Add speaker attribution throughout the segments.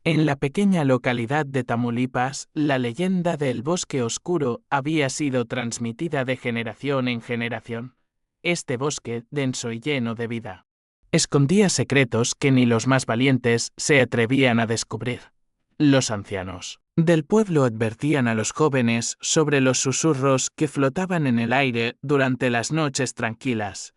Speaker 1: En la pequeña localidad de Tamaulipas, la leyenda del bosque oscuro había sido transmitida de generación en generación. Este bosque, denso y lleno de vida, escondía secretos que ni los más valientes se atrevían a descubrir. Los ancianos del pueblo advertían a los jóvenes sobre los susurros que flotaban en el aire durante las noches tranquilas.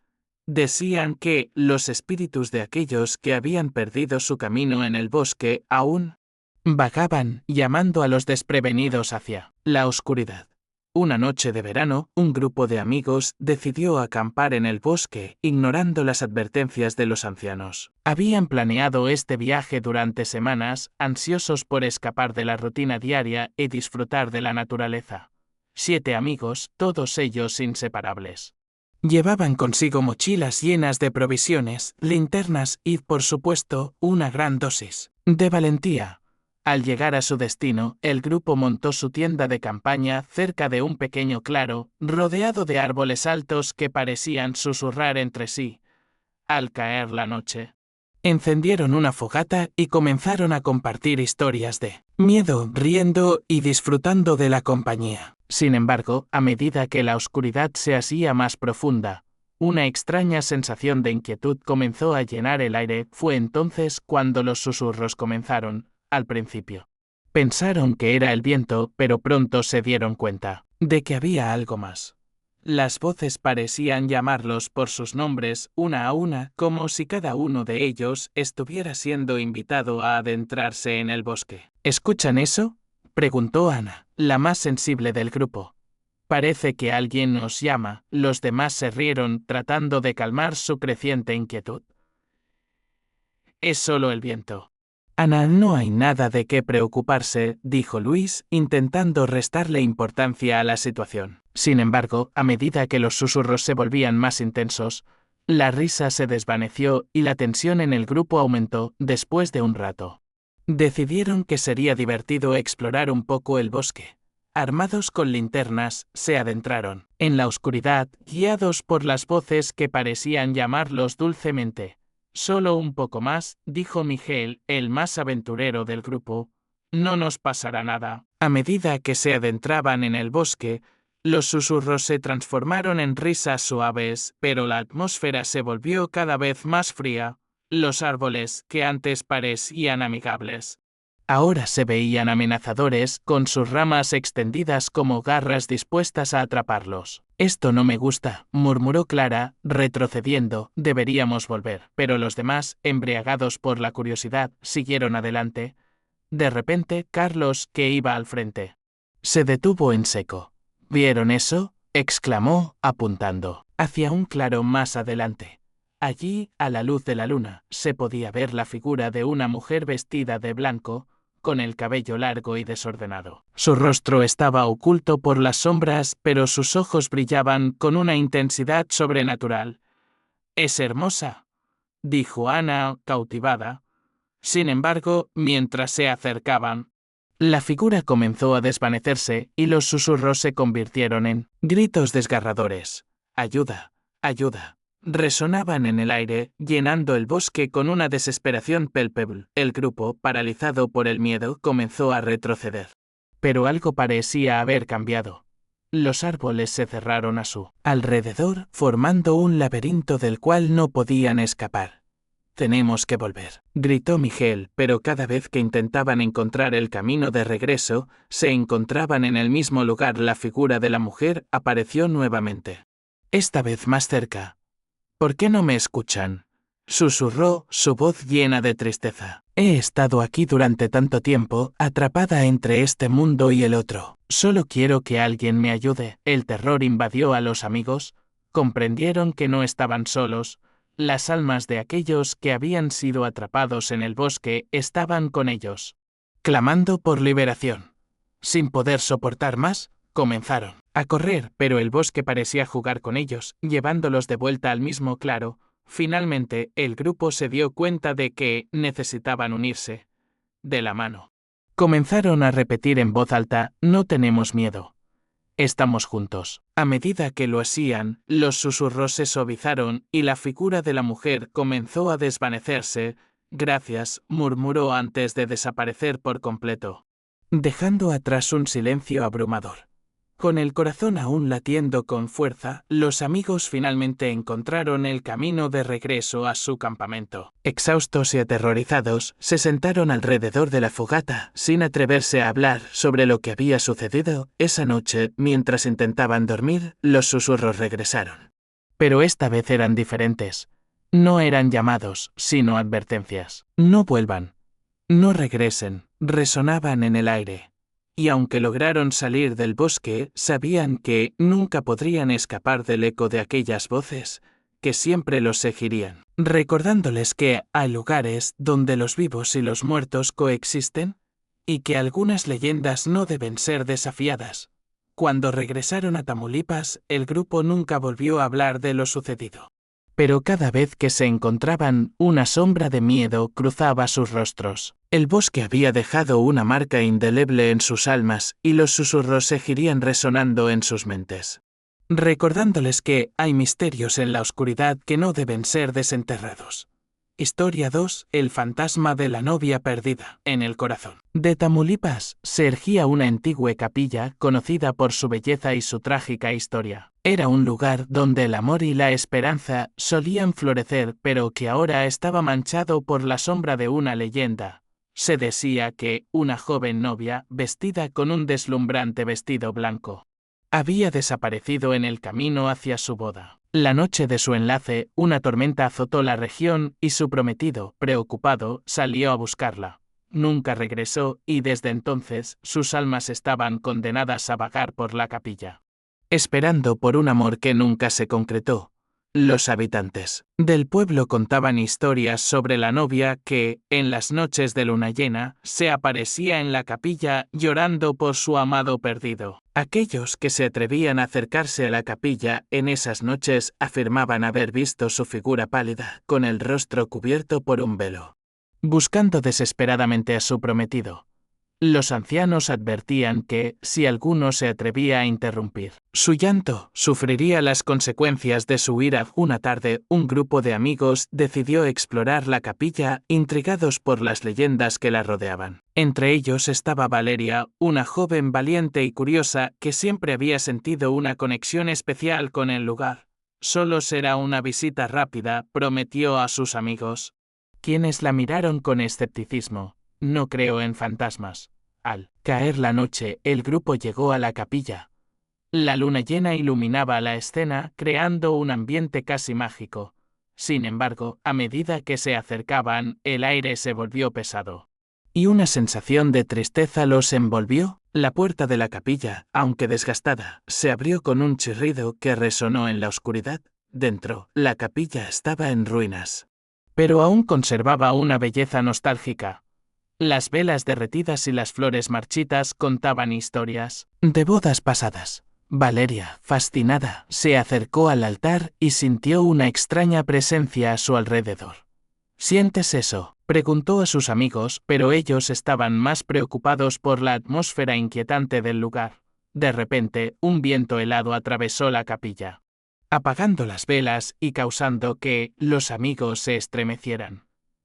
Speaker 1: Decían que los espíritus de aquellos que habían perdido su camino en el bosque aún vagaban, llamando a los desprevenidos hacia la oscuridad. Una noche de verano, un grupo de amigos decidió acampar en el bosque, ignorando las advertencias de los ancianos. Habían planeado este viaje durante semanas, ansiosos por escapar de la rutina diaria y disfrutar de la naturaleza. 7 amigos, todos ellos inseparables. Llevaban consigo mochilas llenas de provisiones, linternas y, por supuesto, una gran dosis de valentía. Al llegar a su destino, el grupo montó su tienda de campaña cerca de un pequeño claro, rodeado de árboles altos que parecían susurrar entre sí. Al caer la noche, encendieron una fogata y comenzaron a compartir historias de miedo, riendo y disfrutando de la compañía. Sin embargo, a medida que la oscuridad se hacía más profunda, una extraña sensación de inquietud comenzó a llenar el aire. Fue entonces cuando los susurros comenzaron. Al principio pensaron que era el viento, pero pronto se dieron cuenta de que había algo más. Las voces parecían llamarlos por sus nombres una a una, como si cada uno de ellos estuviera siendo invitado a adentrarse en el bosque. ¿Escuchan eso?, preguntó Ana, la más sensible del grupo. Parece que alguien nos llama. Los demás se rieron, tratando de calmar su creciente inquietud. Es solo el viento. Ana, no hay nada de qué preocuparse, dijo Luis, intentando restarle importancia a la situación. Sin embargo, a medida que los susurros se volvían más intensos, la risa se desvaneció y la tensión en el grupo aumentó. Después de un rato, decidieron que sería divertido explorar un poco el bosque. Armados con linternas, se adentraron en la oscuridad, guiados por las voces que parecían llamarlos dulcemente. Solo un poco más, dijo Miguel, el más aventurero del grupo. No nos pasará nada. A medida que se adentraban en el bosque, los susurros se transformaron en risas suaves, pero la atmósfera se volvió cada vez más fría. Los árboles, que antes parecían amigables, ahora se veían amenazadores, con sus ramas extendidas como garras dispuestas a atraparlos. Esto no me gusta, murmuró Clara, retrocediendo. Deberíamos volver. Pero los demás, embriagados por la curiosidad, siguieron adelante. De repente, Carlos, que iba al frente, se detuvo en seco. ¿Vieron eso?, exclamó, apuntando hacia un claro más adelante. Allí, a la luz de la luna, se podía ver la figura de una mujer vestida de blanco, con el cabello largo y desordenado. Su rostro estaba oculto por las sombras, pero sus ojos brillaban con una intensidad sobrenatural. «Es hermosa», dijo Ana, cautivada. Sin embargo, mientras se acercaban, la figura comenzó a desvanecerse y los susurros se convirtieron en gritos desgarradores. «Ayuda, ayuda». Resonaban en el aire, llenando el bosque con una desesperación palpable. El grupo, paralizado por el miedo, comenzó a retroceder. Pero algo parecía haber cambiado. Los árboles se cerraron a su alrededor, formando un laberinto del cual no podían escapar. «Tenemos que volver», gritó Miguel, pero cada vez que intentaban encontrar el camino de regreso, se encontraban en el mismo lugar. La figura de la mujer apareció nuevamente. Esta vez más cerca. «¿Por qué no me escuchan?», susurró, su voz llena de tristeza. «He estado aquí durante tanto tiempo, atrapada entre este mundo y el otro. Solo quiero que alguien me ayude». El terror invadió a los amigos. Comprendieron que no estaban solos. Las almas de aquellos que habían sido atrapados en el bosque estaban con ellos, clamando por liberación. Sin poder soportar más, comenzaron a correr, pero el bosque parecía jugar con ellos, llevándolos de vuelta al mismo claro. Finalmente, el grupo se dio cuenta de que necesitaban unirse de la mano. Comenzaron a repetir en voz alta: «No tenemos miedo. Estamos juntos». A medida que lo hacían, los susurros se suavizaron y la figura de la mujer comenzó a desvanecerse. Gracias, murmuró antes de desaparecer por completo, dejando atrás un silencio abrumador. Con el corazón aún latiendo con fuerza, los amigos finalmente encontraron el camino de regreso a su campamento. Exhaustos y aterrorizados, se sentaron alrededor de la fogata, sin atreverse a hablar sobre lo que había sucedido esa noche. Mientras intentaban dormir, los susurros regresaron. Pero esta vez eran diferentes. No eran llamados, sino advertencias. No vuelvan. No regresen. Resonaban en el aire. Y aunque lograron salir del bosque, sabían que nunca podrían escapar del eco de aquellas voces, que siempre los seguirían, recordándoles que hay lugares donde los vivos y los muertos coexisten, y que algunas leyendas no deben ser desafiadas. Cuando regresaron a Tamaulipas, el grupo nunca volvió a hablar de lo sucedido. Pero cada vez que se encontraban, una sombra de miedo cruzaba sus rostros. El bosque había dejado una marca indeleble en sus almas, y los susurros seguirían resonando en sus mentes, recordándoles que hay misterios en la oscuridad que no deben ser desenterrados. Historia 2. El fantasma de la novia perdida. En el corazón de Tamaulipas se erguía una antigua capilla conocida por su belleza y su trágica historia. Era un lugar donde el amor y la esperanza solían florecer, pero que ahora estaba manchado por la sombra de una leyenda. Se decía que una joven novia, vestida con un deslumbrante vestido blanco, había desaparecido en el camino hacia su boda. La noche de su enlace, una tormenta azotó la región y su prometido, preocupado, salió a buscarla. Nunca regresó y desde entonces sus almas estaban condenadas a vagar por la capilla, esperando por un amor que nunca se concretó. Los habitantes del pueblo contaban historias sobre la novia que, en las noches de luna llena, se aparecía en la capilla llorando por su amado perdido. Aquellos que se atrevían a acercarse a la capilla en esas noches afirmaban haber visto su figura pálida, con el rostro cubierto por un velo, buscando desesperadamente a su prometido. Los ancianos advertían que, si alguno se atrevía a interrumpir su llanto, sufriría las consecuencias de su ira. Una tarde, un grupo de amigos decidió explorar la capilla, intrigados por las leyendas que la rodeaban. Entre ellos estaba Valeria, una joven valiente y curiosa que siempre había sentido una conexión especial con el lugar. Solo será una visita rápida, prometió a sus amigos, quienes la miraron con escepticismo. No creo en fantasmas. Al caer la noche, el grupo llegó a la capilla. La luna llena iluminaba la escena, creando un ambiente casi mágico. Sin embargo, a medida que se acercaban, el aire se volvió pesado, y una sensación de tristeza los envolvió. La puerta de la capilla, aunque desgastada, se abrió con un chirrido que resonó en la oscuridad. Dentro, la capilla estaba en ruinas, pero aún conservaba una belleza nostálgica. Las velas derretidas y las flores marchitas contaban historias de bodas pasadas. Valeria, fascinada, se acercó al altar y sintió una extraña presencia a su alrededor. ¿Sientes eso?, preguntó a sus amigos, pero ellos estaban más preocupados por la atmósfera inquietante del lugar. De repente, un viento helado atravesó la capilla, apagando las velas y causando que los amigos se estremecieran.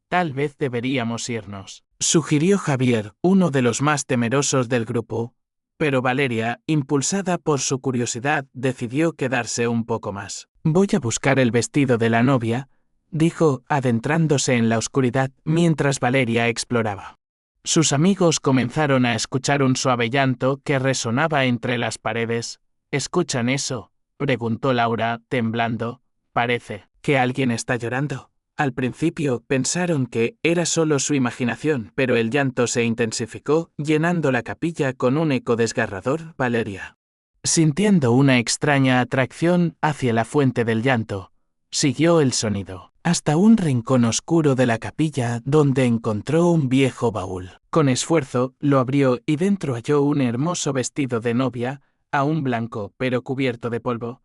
Speaker 1: Tal vez deberíamos irnos, sugirió Javier, uno de los más temerosos del grupo, pero Valeria, impulsada por su curiosidad, decidió quedarse un poco más. Voy a buscar el vestido de la novia, dijo, adentrándose en la oscuridad mientras Valeria exploraba. Sus amigos comenzaron a escuchar un suave llanto que resonaba entre las paredes. ¿Escuchan eso?, preguntó Laura, temblando. Parece que alguien está llorando. Al principio pensaron que era solo su imaginación, pero el llanto se intensificó, llenando la capilla con un eco desgarrador. Valeria, sintiendo una extraña atracción hacia la fuente del llanto, siguió el sonido hasta un rincón oscuro de la capilla donde encontró un viejo baúl. Con esfuerzo, lo abrió y dentro halló un hermoso vestido de novia, aún blanco pero cubierto de polvo.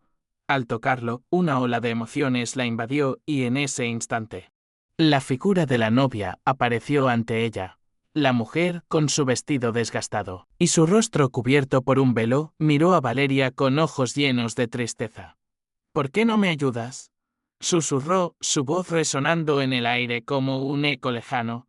Speaker 1: Al tocarlo, una ola de emociones la invadió y en ese instante, la figura de la novia apareció ante ella. La mujer, con su vestido desgastado y su rostro cubierto por un velo, miró a Valeria con ojos llenos de tristeza. ¿Por qué no me ayudas?, susurró, su voz resonando en el aire como un eco lejano.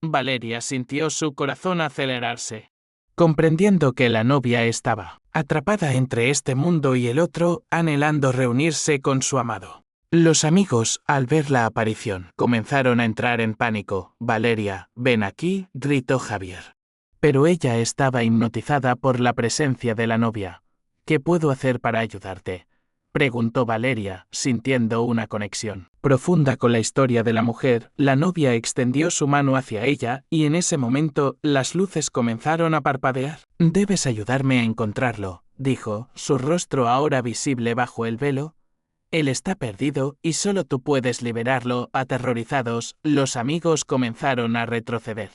Speaker 1: Valeria sintió su corazón acelerarse. Comprendiendo que la novia estaba atrapada entre este mundo y el otro, anhelando reunirse con su amado. Los amigos, al ver la aparición, comenzaron a entrar en pánico. «Valeria, ven aquí», gritó Javier. Pero ella estaba hipnotizada por la presencia de la novia. «¿Qué puedo hacer para ayudarte?», preguntó Valeria, sintiendo una conexión profunda con la historia de la mujer. La novia extendió su mano hacia ella y en ese momento las luces comenzaron a parpadear. «Debes ayudarme a encontrarlo», dijo, su rostro ahora visible bajo el velo. «Él está perdido y solo tú puedes liberarlo». Aterrorizados, los amigos comenzaron a retroceder.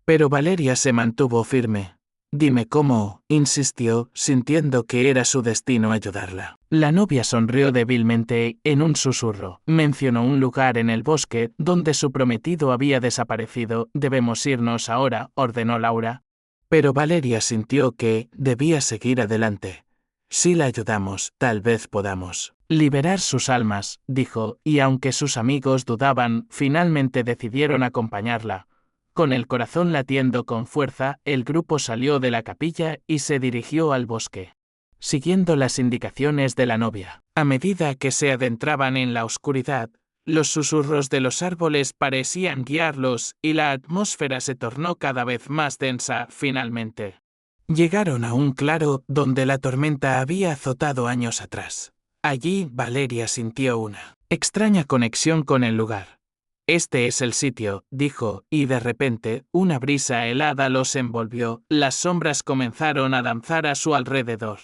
Speaker 1: Pero Valeria se mantuvo firme. «Dime cómo», insistió, sintiendo que era su destino ayudarla. La novia sonrió débilmente. En un susurro, mencionó un lugar en el bosque donde su prometido había desaparecido. «Debemos irnos ahora», ordenó Laura. Pero Valeria sintió que debía seguir adelante. «Si la ayudamos, tal vez podamos liberar sus almas», dijo, y aunque sus amigos dudaban, finalmente decidieron acompañarla. Con el corazón latiendo con fuerza, el grupo salió de la capilla y se dirigió al bosque, siguiendo las indicaciones de la novia. A medida que se adentraban en la oscuridad, los susurros de los árboles parecían guiarlos y la atmósfera se tornó cada vez más densa. Finalmente, llegaron a un claro donde la tormenta había azotado años atrás. Allí Valeria sintió una extraña conexión con el lugar. «Este es el sitio», dijo, y de repente, una brisa helada los envolvió. Las sombras comenzaron a danzar a su alrededor.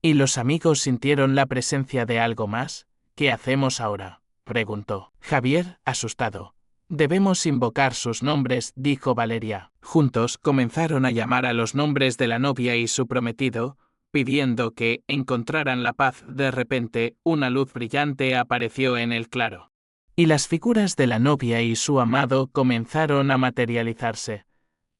Speaker 1: ¿Y los amigos sintieron la presencia de algo más? «¿Qué hacemos ahora?», preguntó Javier, asustado. «Debemos invocar sus nombres», dijo Valeria. Juntos comenzaron a llamar a los nombres de la novia y su prometido, pidiendo que encontraran la paz. De repente, una luz brillante apareció en el claro. Y las figuras de la novia y su amado comenzaron a materializarse.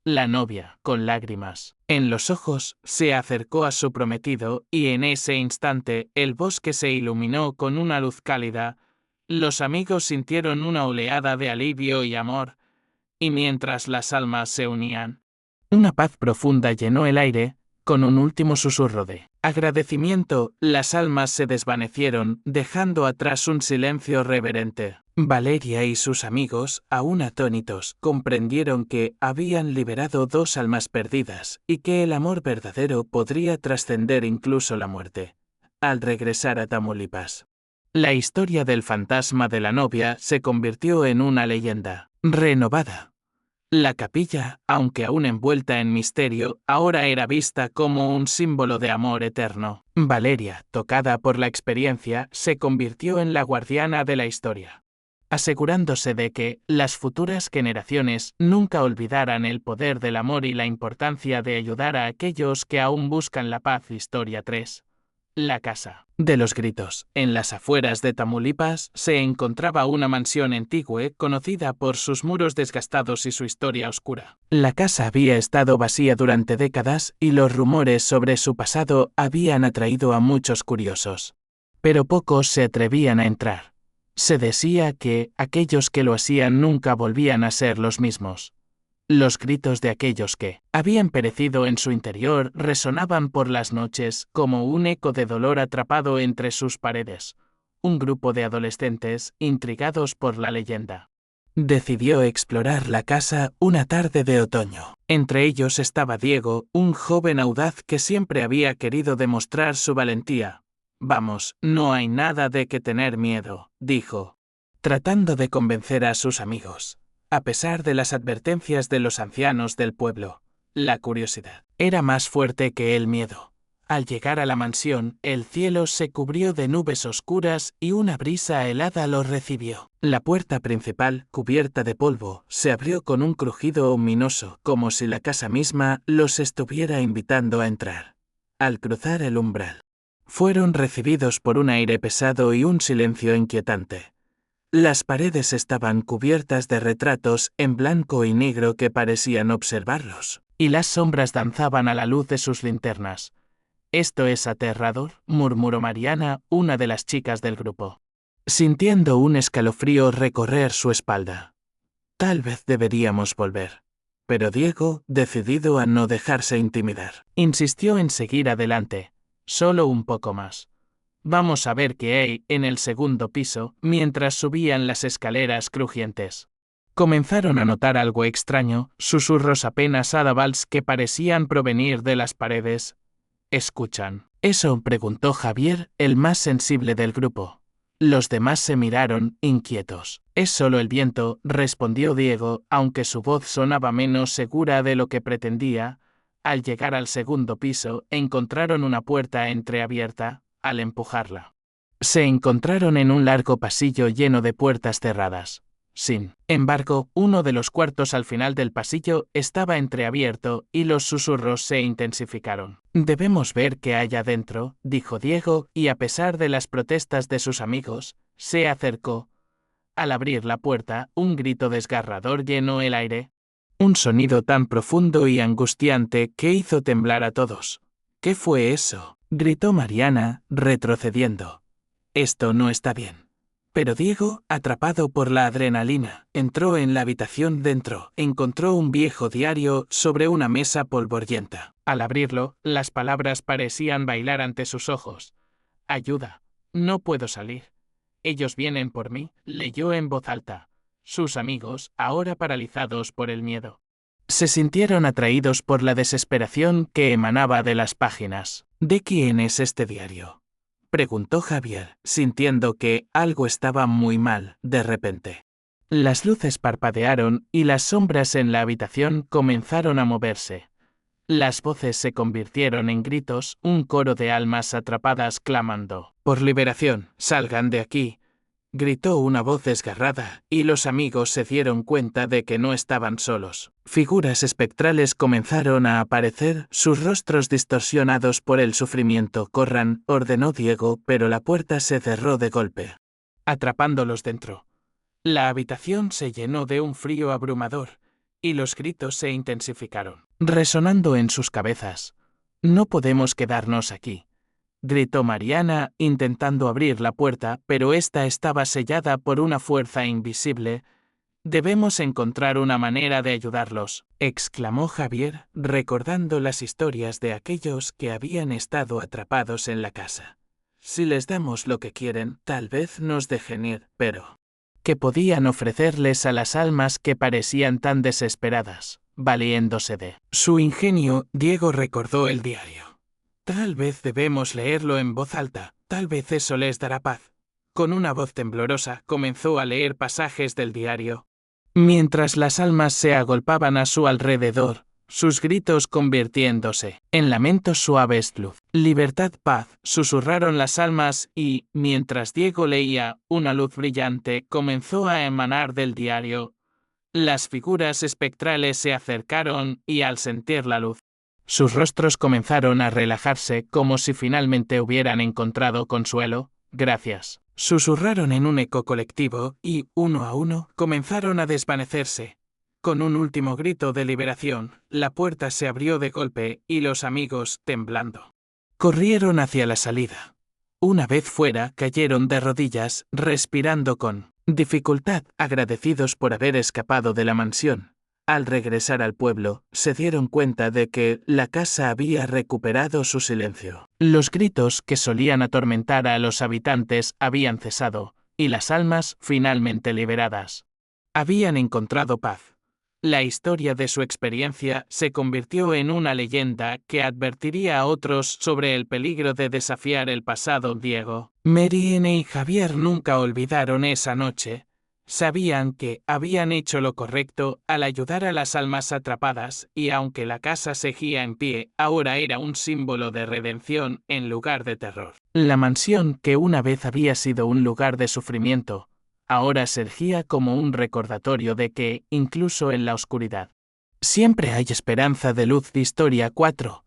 Speaker 1: La novia, con lágrimas en los ojos, se acercó a su prometido y en ese instante el bosque se iluminó con una luz cálida. Los amigos sintieron una oleada de alivio y amor, y mientras las almas se unían, una paz profunda llenó el aire. Con un último susurro de agradecimiento, las almas se desvanecieron, dejando atrás un silencio reverente. Valeria y sus amigos, aún atónitos, comprendieron que habían liberado dos almas perdidas y que el amor verdadero podría trascender incluso la muerte. Al regresar a Tamaulipas, la historia del fantasma de la novia se convirtió en una leyenda renovada. La capilla, aunque aún envuelta en misterio, ahora era vista como un símbolo de amor eterno. Valeria, tocada por la experiencia, se convirtió en la guardiana de la historia, asegurándose de que las futuras generaciones nunca olvidaran el poder del amor y la importancia de ayudar a aquellos que aún buscan la paz. Historia 3. La casa de los gritos. En las afueras de Tamaulipas se encontraba una mansión antigua conocida por sus muros desgastados y su historia oscura. La casa había estado vacía durante décadas y los rumores sobre su pasado habían atraído a muchos curiosos. Pero pocos se atrevían a entrar. Se decía que aquellos que lo hacían nunca volvían a ser los mismos. Los gritos de aquellos que habían perecido en su interior resonaban por las noches como un eco de dolor atrapado entre sus paredes. Un grupo de adolescentes, intrigados por la leyenda, decidió explorar la casa una tarde de otoño. Entre ellos estaba Diego, un joven audaz que siempre había querido demostrar su valentía. «Vamos, no hay nada de qué tener miedo», dijo, tratando de convencer a sus amigos. A pesar de las advertencias de los ancianos del pueblo, la curiosidad era más fuerte que el miedo. Al llegar a la mansión, el cielo se cubrió de nubes oscuras y una brisa helada los recibió. La puerta principal, cubierta de polvo, se abrió con un crujido ominoso, como si la casa misma los estuviera invitando a entrar. Al cruzar el umbral, fueron recibidos por un aire pesado y un silencio inquietante. Las paredes estaban cubiertas de retratos en blanco y negro que parecían observarlos, y las sombras danzaban a la luz de sus linternas. «Esto es aterrador», murmuró Mariana, una de las chicas del grupo. sintiendo un escalofrío recorrer su espalda. Tal vez deberíamos volver. Pero Diego, decidido a no dejarse intimidar, insistió en seguir adelante. Solo un poco más. Vamos a ver qué hay en el segundo piso, mientras subían las escaleras crujientes. Comenzaron a notar algo extraño, susurros apenas audibles que parecían provenir de las paredes. ¿Escuchan eso?, preguntó Javier, el más sensible del grupo. Los demás se miraron, inquietos. Es solo el viento, respondió Diego, aunque su voz sonaba menos segura de lo que pretendía. Al llegar al segundo piso, encontraron una puerta entreabierta. Al empujarla, se encontraron en un largo pasillo lleno de puertas cerradas. Sin embargo, uno de los cuartos al final del pasillo estaba entreabierto y los susurros se intensificaron. Debemos ver qué hay adentro, dijo Diego, y a pesar de las protestas de sus amigos, se acercó. Al abrir la puerta, un grito desgarrador llenó el aire. Un sonido tan profundo y angustiante que hizo temblar a todos. ¿Qué fue eso?, gritó Mariana, retrocediendo. Esto no está bien. Pero Diego, atrapado por la adrenalina, entró en la habitación dentro. Encontró un viejo diario sobre una mesa polvorienta. Al abrirlo, las palabras parecían bailar ante sus ojos. Ayuda. No puedo salir. Ellos vienen por mí, leyó en voz alta. Sus amigos, ahora paralizados por el miedo, se sintieron atraídos por la desesperación que emanaba de las páginas. ¿De quién es este diario?, preguntó Javier, sintiendo que algo estaba muy mal, de repente. Las luces parpadearon y las sombras en la habitación comenzaron a moverse. Las voces se convirtieron en gritos, un coro de almas atrapadas clamando: «¡Por liberación! ¡Salgan de aquí!», gritó una voz desgarrada, y los amigos se dieron cuenta de que no estaban solos. Figuras espectrales comenzaron a aparecer, sus rostros distorsionados por el sufrimiento. «Corran», ordenó Diego, pero la puerta se cerró de golpe, atrapándolos dentro. La habitación se llenó de un frío abrumador, y los gritos se intensificaron, resonando en sus cabezas. «No podemos quedarnos aquí», gritó Mariana, intentando abrir la puerta, pero esta estaba sellada por una fuerza invisible. «Debemos encontrar una manera de ayudarlos», exclamó Javier, recordando las historias de aquellos que habían estado atrapados en la casa. «Si les damos lo que quieren, tal vez nos dejen ir, pero ¿qué podían ofrecerles a las almas que parecían tan desesperadas?» Valiéndose de su ingenio, Diego recordó el diario. «Tal vez debemos leerlo en voz alta, tal vez eso les dará paz». Con una voz temblorosa, comenzó a leer pasajes del diario. Mientras las almas se agolpaban a su alrededor, sus gritos convirtiéndose en lamentos suaves. «Luz, libertad, paz», susurraron las almas y, mientras Diego leía, una luz brillante comenzó a emanar del diario. Las figuras espectrales se acercaron y, al sentir la luz, sus rostros comenzaron a relajarse como si finalmente hubieran encontrado consuelo. «Gracias», susurraron en un eco colectivo y, uno a uno, comenzaron a desvanecerse. Con un último grito de liberación, la puerta se abrió de golpe y los amigos, temblando, corrieron hacia la salida. Una vez fuera, cayeron de rodillas, respirando con dificultad, agradecidos por haber escapado de la mansión. Al regresar al pueblo, se dieron cuenta de que la casa había recuperado su silencio. Los gritos que solían atormentar a los habitantes habían cesado, y las almas, finalmente liberadas, habían encontrado paz. La historia de su experiencia se convirtió en una leyenda que advertiría a otros sobre el peligro de desafiar el pasado. Diego, Mariana y Javier nunca olvidaron esa noche. Sabían que habían hecho lo correcto al ayudar a las almas atrapadas, y aunque la casa seguía en pie, ahora era un símbolo de redención en lugar de terror. La mansión, que una vez había sido un lugar de sufrimiento, ahora se erguía como un recordatorio de que, incluso en la oscuridad, siempre hay esperanza de luz. Historia 4.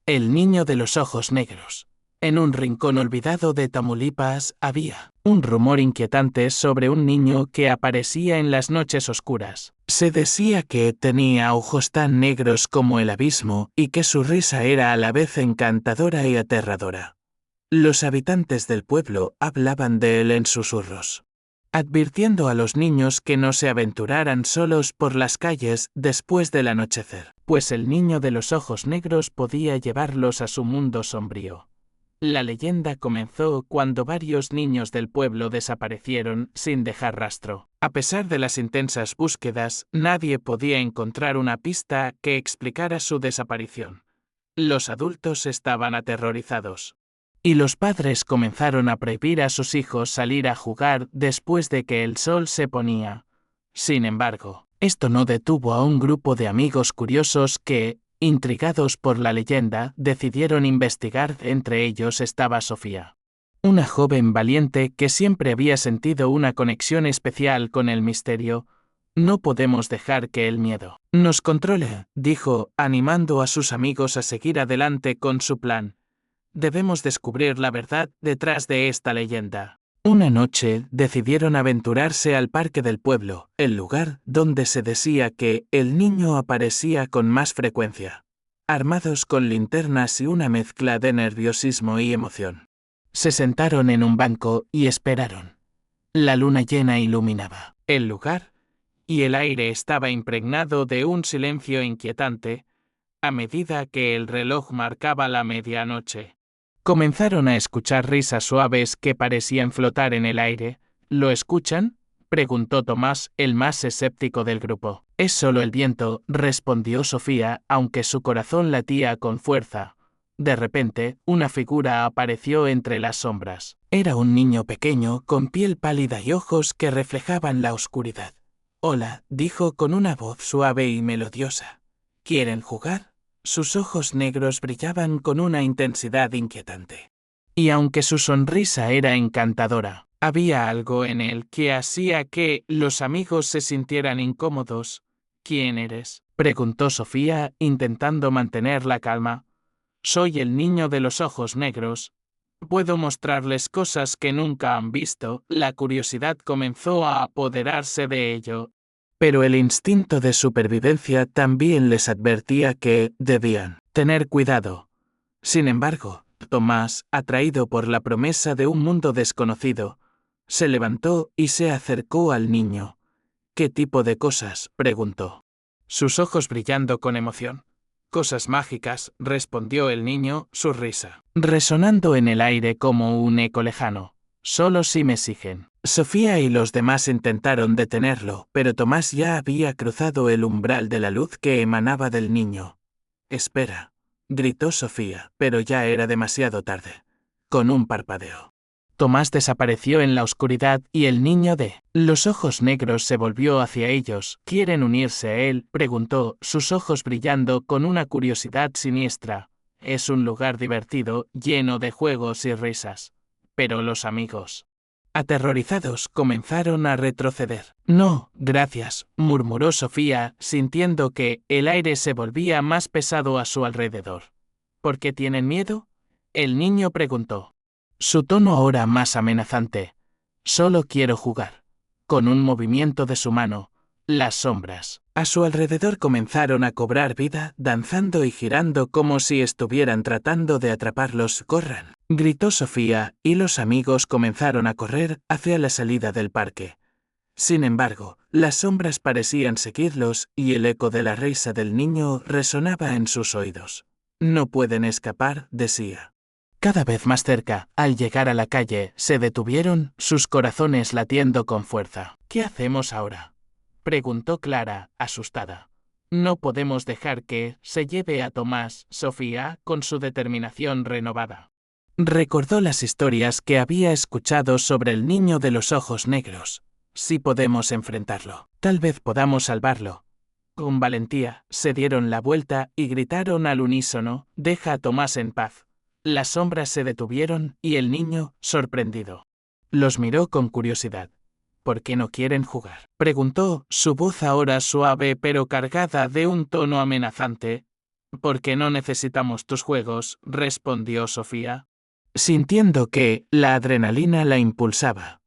Speaker 1: El niño de los ojos negros. En un rincón olvidado de Tamaulipas había un rumor inquietante sobre un niño que aparecía en las noches oscuras. Se decía que tenía ojos tan negros como el abismo y que su risa era a la vez encantadora y aterradora. Los habitantes del pueblo hablaban de él en susurros, advirtiendo a los niños que no se aventuraran solos por las calles después del anochecer, pues el niño de los ojos negros podía llevarlos a su mundo sombrío. La leyenda comenzó cuando varios niños del pueblo desaparecieron sin dejar rastro. A pesar de las intensas búsquedas, nadie podía encontrar una pista que explicara su desaparición. Los adultos estaban aterrorizados. Y los padres comenzaron a prohibir a sus hijos salir a jugar después de que el sol se ponía. Sin embargo, esto no detuvo a un grupo de amigos curiosos que, intrigados por la leyenda, decidieron investigar. Entre ellos estaba Sofía, una joven valiente que siempre había sentido una conexión especial con el misterio. No podemos dejar que el miedo nos controle, dijo, animando a sus amigos a seguir adelante con su plan. Debemos descubrir la verdad detrás de esta leyenda. Una noche decidieron aventurarse al parque del pueblo, el lugar donde se decía que el niño aparecía con más frecuencia, armados con linternas y una mezcla de nerviosismo y emoción. Se sentaron en un banco y esperaron. La luna llena iluminaba el lugar, y el aire estaba impregnado de un silencio inquietante, a medida que el reloj marcaba la medianoche. Comenzaron a escuchar risas suaves que parecían flotar en el aire. ¿Lo escuchan?, preguntó Tomás, el más escéptico del grupo. Es solo el viento, respondió Sofía, aunque su corazón latía con fuerza. De repente, una figura apareció entre las sombras. Era un niño pequeño, con piel pálida y ojos que reflejaban la oscuridad. Hola, dijo con una voz suave y melodiosa. ¿Quieren jugar? Sus ojos negros brillaban con una intensidad inquietante. Y aunque su sonrisa era encantadora, había algo en él que hacía que los amigos se sintieran incómodos. ¿Quién eres?, preguntó Sofía, intentando mantener la calma. Soy el niño de los ojos negros. Puedo mostrarles cosas que nunca han visto. La curiosidad comenzó a apoderarse de ello. Pero el instinto de supervivencia también les advertía que debían tener cuidado. Sin embargo, Tomás, atraído por la promesa de un mundo desconocido, se levantó y se acercó al niño. ¿Qué tipo de cosas?, preguntó, sus ojos brillando con emoción. Cosas mágicas, respondió el niño, su risa resonando en el aire como un eco lejano. Solo si me siguen. Sofía y los demás intentaron detenerlo, pero Tomás ya había cruzado el umbral de la luz que emanaba del niño. Espera, gritó Sofía, pero ya era demasiado tarde. Con un parpadeo, Tomás desapareció en la oscuridad y el niño de los ojos negros se volvió hacia ellos. ¿Quieren unirse a él?, preguntó, sus ojos brillando con una curiosidad siniestra. Es un lugar divertido, lleno de juegos y risas. Pero los amigos, aterrorizados, comenzaron a retroceder. No, gracias, murmuró Sofía, sintiendo que el aire se volvía más pesado a su alrededor. ¿Por qué tienen miedo?, el niño preguntó, su tono ahora más amenazante. Solo quiero jugar. Con un movimiento de su mano, las sombras a su alrededor comenzaron a cobrar vida, danzando y girando como si estuvieran tratando de atraparlos. ¡Corran!, gritó Sofía, y los amigos comenzaron a correr hacia la salida del parque. Sin embargo, las sombras parecían seguirlos y el eco de la risa del niño resonaba en sus oídos. No pueden escapar, decía. Cada vez más cerca, al llegar a la calle, se detuvieron, sus corazones latiendo con fuerza. ¿Qué hacemos ahora?, preguntó Clara, asustada. No podemos dejar que se lleve a Tomás, Sofía, con su determinación renovada. Recordó las historias que había escuchado sobre el niño de los ojos negros. Si podemos enfrentarlo, tal vez podamos salvarlo. Con valentía, se dieron la vuelta y gritaron al unísono, «Deja a Tomás en paz». Las sombras se detuvieron y el niño, sorprendido, los miró con curiosidad. ¿Por qué no quieren jugar?, preguntó, su voz ahora suave pero cargada de un tono amenazante. Porque no necesitamos tus juegos, respondió Sofía, sintiendo que la adrenalina la impulsaba.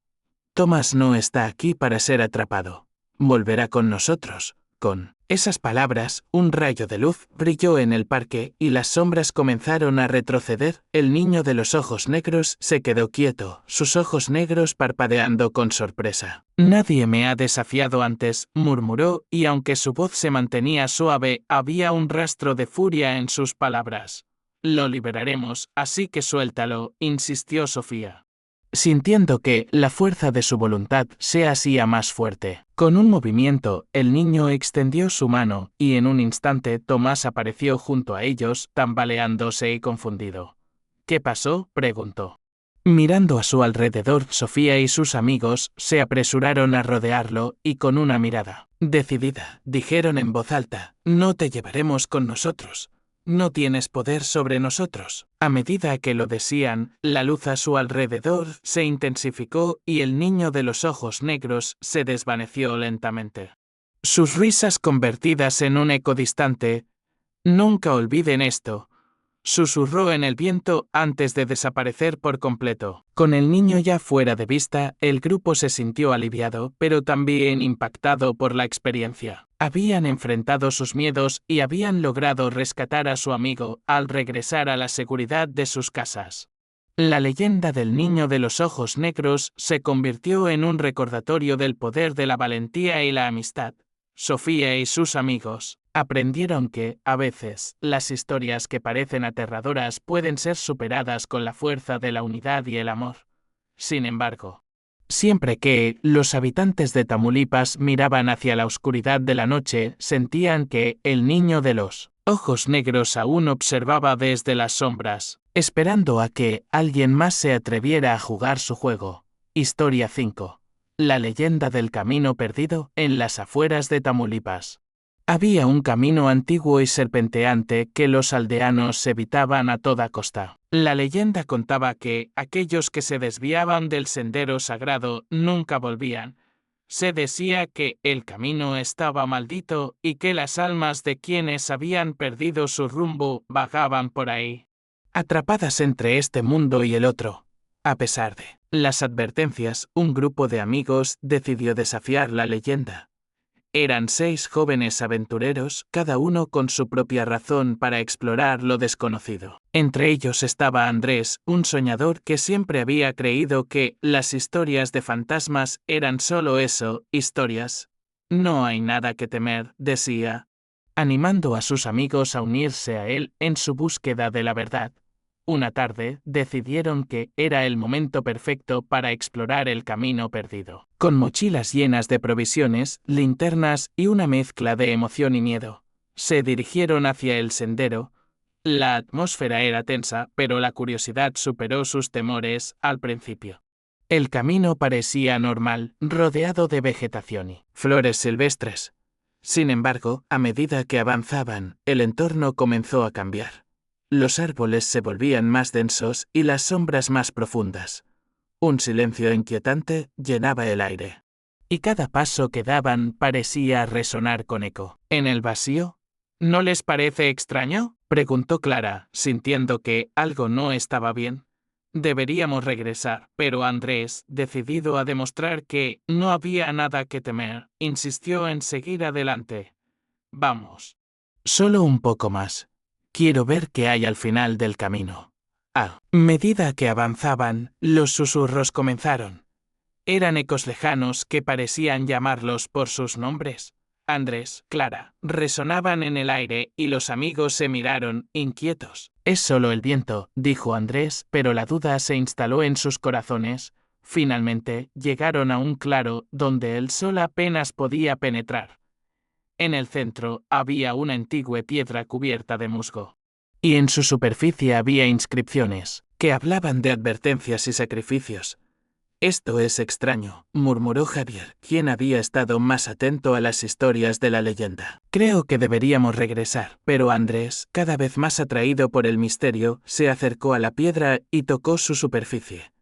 Speaker 1: Tomás no está aquí para ser atrapado. Volverá con nosotros. Con esas palabras, un rayo de luz brilló en el parque y las sombras comenzaron a retroceder. El niño de los ojos negros se quedó quieto, sus ojos negros parpadeando con sorpresa. Nadie me ha desafiado antes, murmuró, y aunque su voz se mantenía suave, había un rastro de furia en sus palabras. Lo liberaremos, así que suéltalo, insistió Sofía, sintiendo que la fuerza de su voluntad se hacía más fuerte. Con un movimiento, el niño extendió su mano, y en un instante Tomás apareció junto a ellos, tambaleándose y confundido. ¿Qué pasó?, preguntó. Mirando a su alrededor, Sofía y sus amigos se apresuraron a rodearlo, y con una mirada decidida, dijeron en voz alta, «No te llevaremos con nosotros. No tienes poder sobre nosotros». A medida que lo decían, la luz a su alrededor se intensificó y el niño de los ojos negros se desvaneció lentamente. Sus risas convertidas en un eco distante. «Nunca olviden esto», susurró en el viento antes de desaparecer por completo. Con el niño ya fuera de vista, el grupo se sintió aliviado, pero también impactado por la experiencia. Habían enfrentado sus miedos y habían logrado rescatar a su amigo al regresar a la seguridad de sus casas. La leyenda del niño de los ojos negros se convirtió en un recordatorio del poder de la valentía y la amistad. Sofía y sus amigos aprendieron que, a veces, las historias que parecen aterradoras pueden ser superadas con la fuerza de la unidad y el amor. Sin embargo, siempre que los habitantes de Tamaulipas miraban hacia la oscuridad de la noche, sentían que el niño de los ojos negros aún observaba desde las sombras, esperando a que alguien más se atreviera a jugar su juego. Historia 5. La leyenda del camino perdido en las afueras de Tamaulipas. Había un camino antiguo y serpenteante que los aldeanos evitaban a toda costa. La leyenda contaba que aquellos que se desviaban del sendero sagrado nunca volvían. Se decía que el camino estaba maldito y que las almas de quienes habían perdido su rumbo vagaban por ahí, atrapadas entre este mundo y el otro. A pesar de las advertencias, un grupo de amigos decidió desafiar la leyenda. Eran 6 jóvenes aventureros, cada uno con su propia razón para explorar lo desconocido. Entre ellos estaba Andrés, un soñador que siempre había creído que las historias de fantasmas eran solo eso, historias. No hay nada que temer, decía, animando a sus amigos a unirse a él en su búsqueda de la verdad. Una tarde, decidieron que era el momento perfecto para explorar el camino perdido. Con mochilas llenas de provisiones, linternas y una mezcla de emoción y miedo, se dirigieron hacia el sendero. La atmósfera era tensa, pero la curiosidad superó sus temores al principio. El camino parecía normal, rodeado de vegetación y flores silvestres. Sin embargo, a medida que avanzaban, el entorno comenzó a cambiar. Los árboles se volvían más densos y las sombras más profundas. Un silencio inquietante llenaba el aire. Y cada paso que daban parecía resonar con eco. ¿En el vacío? ¿No les parece extraño?, preguntó Clara, sintiendo que algo no estaba bien. Deberíamos regresar, pero Andrés, decidido a demostrar que no había nada que temer, insistió en seguir adelante. Vamos. Solo un poco más. Quiero ver qué hay al final del camino. A medida que avanzaban, los susurros comenzaron. Eran ecos lejanos que parecían llamarlos por sus nombres. Andrés, Clara, resonaban en el aire y los amigos se miraron, inquietos. «Es solo el viento», dijo Andrés, pero la duda se instaló en sus corazones. Finalmente, llegaron a un claro donde el sol apenas podía penetrar. En el centro había una antigua piedra cubierta de musgo. Y en su superficie había inscripciones que hablaban de advertencias y sacrificios. «Esto es extraño», murmuró Javier, quien había estado más atento a las historias de la leyenda. «Creo que deberíamos regresar», pero Andrés, cada vez más atraído por el misterio, se acercó a la piedra y tocó su superficie.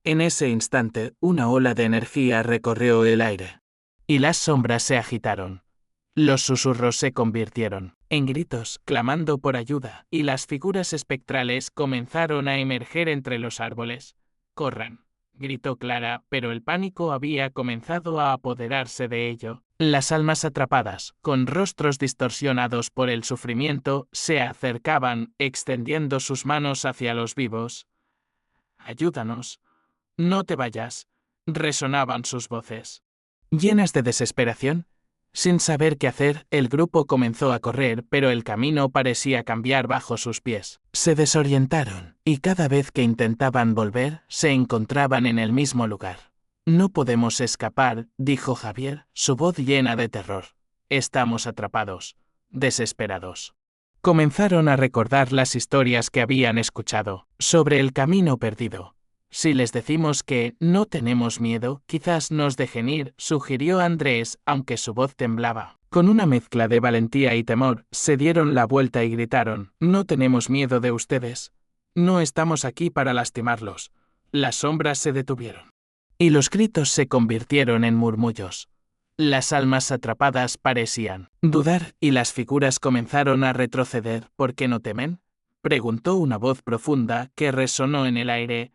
Speaker 1: En ese instante, una ola de energía recorrió el aire. Y las sombras se agitaron. Los susurros se convirtieron en gritos, clamando por ayuda, y las figuras espectrales comenzaron a emerger entre los árboles. «Corran», gritó Clara, pero el pánico había comenzado a apoderarse de ello. Las almas atrapadas, con rostros distorsionados por el sufrimiento, se acercaban, extendiendo sus manos hacia los vivos. «Ayúdanos. No te vayas», resonaban sus voces. Llenas de desesperación, sin saber qué hacer, el grupo comenzó a correr, pero el camino parecía cambiar bajo sus pies. Se desorientaron, y cada vez que intentaban volver, se encontraban en el mismo lugar. «No podemos escapar», dijo Javier, su voz llena de terror. «Estamos atrapados, desesperados». Comenzaron a recordar las historias que habían escuchado sobre el camino perdido. «Si les decimos que no tenemos miedo, quizás nos dejen ir», sugirió Andrés, aunque su voz temblaba. Con una mezcla de valentía y temor, se dieron la vuelta y gritaron: «No tenemos miedo de ustedes. No estamos aquí para lastimarlos». Las sombras se detuvieron. Y los gritos se convirtieron en murmullos. Las almas atrapadas parecían dudar, y las figuras comenzaron a retroceder. «¿Por qué no temen?», preguntó una voz profunda que resonó en el aire.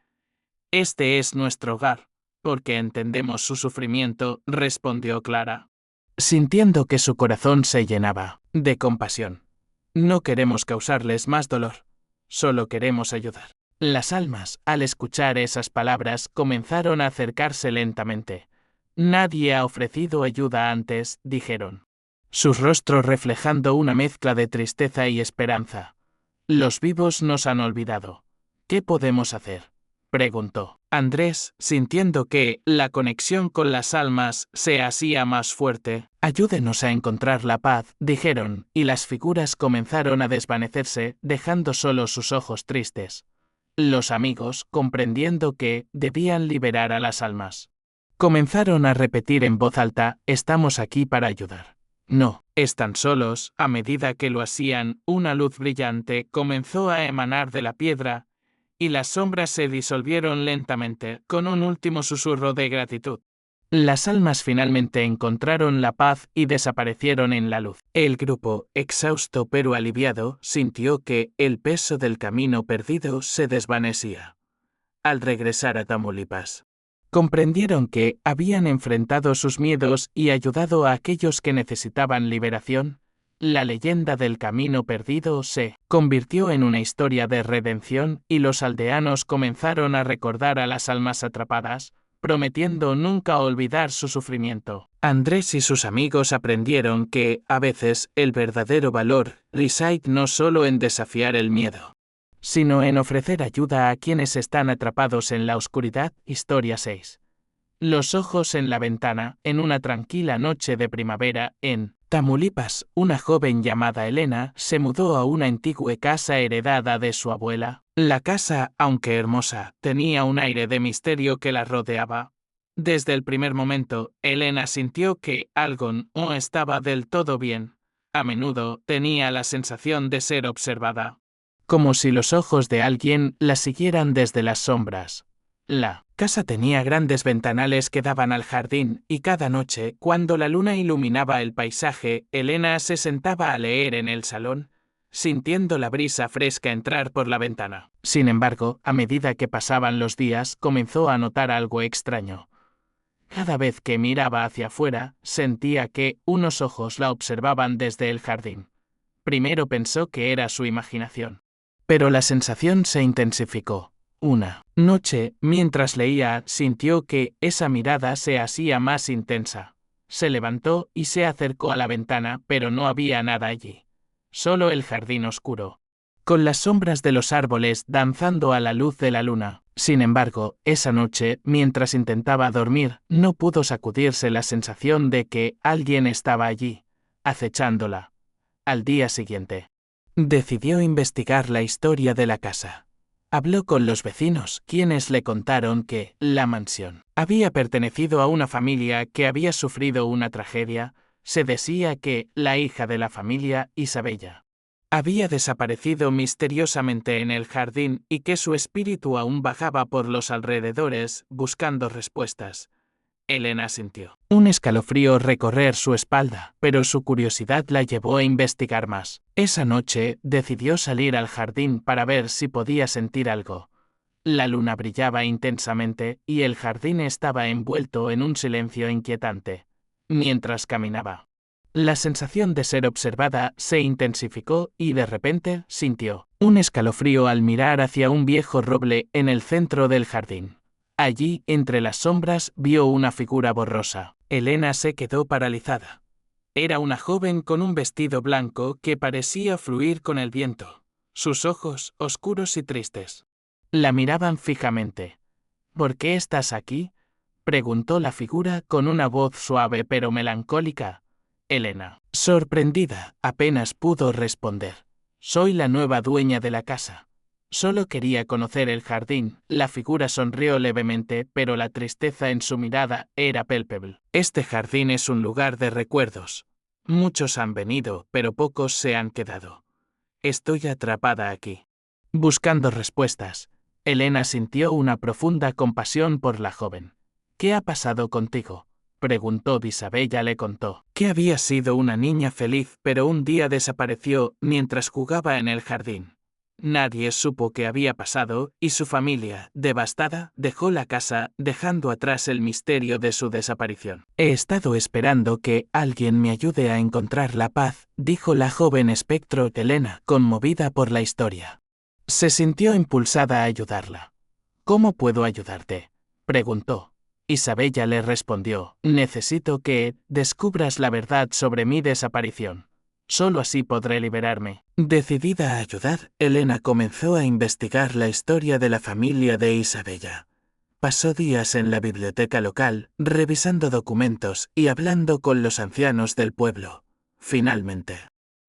Speaker 1: «Este es nuestro hogar, porque entendemos su sufrimiento», respondió Clara, sintiendo que su corazón se llenaba de compasión. «No queremos causarles más dolor, solo queremos ayudar». Las almas, al escuchar esas palabras, comenzaron a acercarse lentamente. «Nadie ha ofrecido ayuda antes», dijeron, sus rostros reflejando una mezcla de tristeza y esperanza. «Los vivos nos han olvidado. ¿Qué podemos hacer?», preguntó Andrés, sintiendo que la conexión con las almas se hacía más fuerte. «Ayúdenos a encontrar la paz», dijeron, y las figuras comenzaron a desvanecerse, dejando solo sus ojos tristes. Los amigos, comprendiendo que debían liberar a las almas, comenzaron a repetir en voz alta: «Estamos aquí para ayudar. No están solos». A medida que lo hacían, una luz brillante comenzó a emanar de la piedra, y las sombras se disolvieron lentamente, con un último susurro de gratitud. Las almas finalmente encontraron la paz y desaparecieron en la luz. El grupo, exhausto pero aliviado, sintió que el peso del camino perdido se desvanecía. Al regresar a Tamaulipas, comprendieron que habían enfrentado sus miedos y ayudado a aquellos que necesitaban liberación. La leyenda del camino perdido se convirtió en una historia de redención, y los aldeanos comenzaron a recordar a las almas atrapadas, prometiendo nunca olvidar su sufrimiento. Andrés y sus amigos aprendieron que, a veces, el verdadero valor reside no solo en desafiar el miedo, sino en ofrecer ayuda a quienes están atrapados en la oscuridad. Historia 6. Los ojos en la ventana. En una tranquila noche de primavera, en Tamaulipas, una joven llamada Elena se mudó a una antigua casa heredada de su abuela. La casa, aunque hermosa, tenía un aire de misterio que la rodeaba. Desde el primer momento, Elena sintió que algo no estaba del todo bien. A menudo tenía la sensación de ser observada, como si los ojos de alguien la siguieran desde las sombras. La casa tenía grandes ventanales que daban al jardín, y cada noche, cuando la luna iluminaba el paisaje, Elena se sentaba a leer en el salón, sintiendo la brisa fresca entrar por la ventana. Sin embargo, a medida que pasaban los días, comenzó a notar algo extraño. Cada vez que miraba hacia afuera, sentía que unos ojos la observaban desde el jardín. Primero pensó que era su imaginación, pero la sensación se intensificó. Una noche, mientras leía, sintió que esa mirada se hacía más intensa. Se levantó y se acercó a la ventana, pero no había nada allí. Solo el jardín oscuro, con las sombras de los árboles danzando a la luz de la luna. Sin embargo, esa noche, mientras intentaba dormir, no pudo sacudirse la sensación de que alguien estaba allí, acechándola. Al día siguiente, decidió investigar la historia de la casa. Habló con los vecinos, quienes le contaron que la mansión había pertenecido a una familia que había sufrido una tragedia. Se decía que la hija de la familia, Isabella, había desaparecido misteriosamente en el jardín y que su espíritu aún vagaba por los alrededores buscando respuestas. Elena sintió un escalofrío recorrer su espalda, pero su curiosidad la llevó a investigar más. Esa noche decidió salir al jardín para ver si podía sentir algo. La luna brillaba intensamente y el jardín estaba envuelto en un silencio inquietante. Mientras caminaba, la sensación de ser observada se intensificó y de repente sintió un escalofrío al mirar hacia un viejo roble en el centro del jardín. Allí, entre las sombras, vio una figura borrosa. Elena se quedó paralizada. Era una joven con un vestido blanco que parecía fluir con el viento. Sus ojos, oscuros y tristes, la miraban fijamente. ¿Por qué estás aquí?, preguntó la figura con una voz suave pero melancólica. Elena, sorprendida, apenas pudo responder. Soy la nueva dueña de la casa. Solo quería conocer el jardín. La figura sonrió levemente, pero la tristeza en su mirada era palpable. Este jardín es un lugar de recuerdos. Muchos han venido, pero pocos se han quedado. Estoy atrapada aquí. Buscando respuestas, Elena sintió una profunda compasión por la joven. ¿Qué ha pasado contigo?, preguntó. Isabella le contó que había sido una niña feliz, pero un día desapareció mientras jugaba en el jardín. Nadie supo qué había pasado y su familia, devastada, dejó la casa, dejando atrás el misterio de su desaparición. He estado esperando que alguien me ayude a encontrar la paz, dijo la joven espectro. Elena, conmovida por la historia, se sintió impulsada a ayudarla. ¿Cómo puedo ayudarte?, preguntó. Isabella le respondió, necesito que descubras la verdad sobre mi desaparición. Solo así podré liberarme. Decidida a ayudar, Elena comenzó a investigar la historia de la familia de Isabella. Pasó días en la biblioteca local, revisando documentos y hablando con los ancianos del pueblo. Finalmente,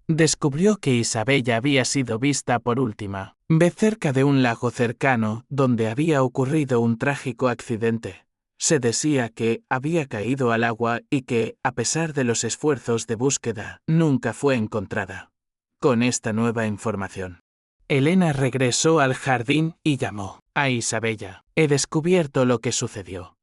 Speaker 1: descubrió que Isabella había sido vista por última vez cerca de un lago cercano, donde había ocurrido un trágico accidente. Se decía que había caído al agua y que, a pesar de los esfuerzos de búsqueda, nunca fue encontrada. Con esta nueva información, Elena regresó al jardín y llamó a Isabella. He descubierto lo que sucedió.